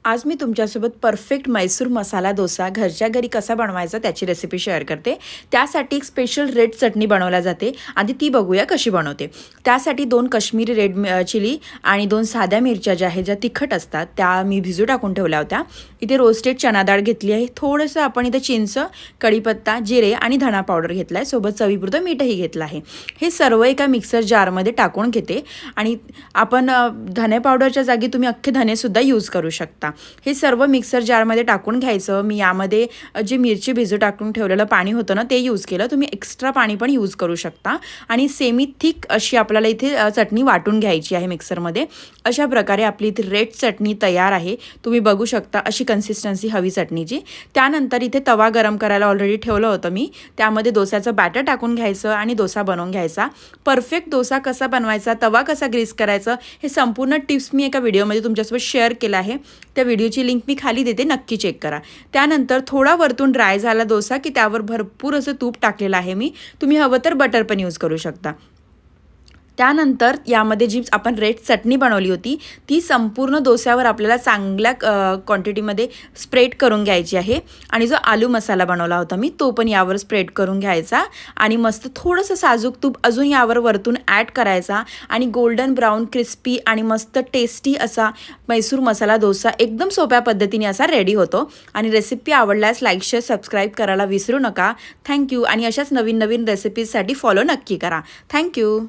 आज मी तुमच्यासोबत परफेक्ट मैसूर मसाला डोसा घरच्या घरी कसा बनवायचा त्याची रेसिपी शेअर करते। त्यासाठी एक स्पेशल रेड चटणी बनवली जाते, आधी ती बघूया कशी बनवते। त्यासाठी 2 काश्मीरी रेड चिली आणि 2 साध्या मिरच्या ज्या आहेत ज्या तिखट असतात त्या मी भिजू टाकून ठेवल्या होत्या। इथे रोस्टेड चना डाळ घेतली आहे, थोडंसं आपण इथे चिंच, कढीपत्ता, जिरे आणि धना पावडर घेतला आहे, सोबत चवीपुरतं मीठही घेतलं आहे। हे सर्व एका मिक्सर जारमध्ये टाकून घेते आणि आपण धने पावडरच्या जागी तुम्ही अख्खे धने सुद्धा यूज करू शकता। हे सर्व मिक्सर जारमध्ये टाकून घ्यायचं। मी यामध्ये जे मिरची भिजू टाकून ठेवलेलं पाणी होतं ना ते यूज केलं, तुम्ही एक्स्ट्रा पाणी पण यूज करू शकता। आणि सेमी थिक अशी आपल्याला इथे चटणी वाटून घ्यायची आहे मिक्सरमध्ये। अशा प्रकारे आपली इथे रेड चटणी तयार आहे, तुम्ही बघू शकता अशी कन्सिस्टन्सी हवी चटणीची। त्यानंतर इथे तवा गरम करायला ऑलरेडी ठेवलं होतं मी, त्यामध्ये डोसाचं बॅटर टाकून घ्यायचं आणि डोसा बनवून घ्यायचा। परफेक्ट डोसा कसा बनवायचा, तवा कसा ग्रीस करायचा, हे संपूर्ण टिप्स मी एका व्हिडिओमध्ये तुमच्यासोबत शेअर केलं आहे। त्या व्हिडिओची लिंक मी खाली देते, नक्की चेक करा। त्यानंतर थोडा वरतून ड्राय झाला डोसा की त्यावर भरपूर असं तूप टाकलेलं आहे मी, तुम्ही हवं तर बटर पण यूज करू शकता। त्यानंतर यामध्ये जी आपण रेड चटणी बनवली होती ती संपूर्ण डोस्यावर आपल्याला चांगल्या क्वांटिटीमध्ये स्प्रेड करून घ्यायची आहे। आणि जो आलू मसाला बनवला होता मी तो पण यावर स्प्रेड करून घ्यायचा आणि मस्त थोडंसं साजूक तूप अजून यावर वरतून ॲड करायचा आणि गोल्डन ब्राऊन क्रिस्पी आणि मस्त टेस्टी असा मैसूर मसाला डोसा एकदम सोप्या पद्धतीने असा रेडी होतो। आणि रेसिपी आवडल्यास लाईक, शेअर, सबस्क्राईब करायला विसरू नका। थँक्यू। आणि अशाच नवीन नवीन रेसिपीजसाठी फॉलो नक्की करा। थँक्यू।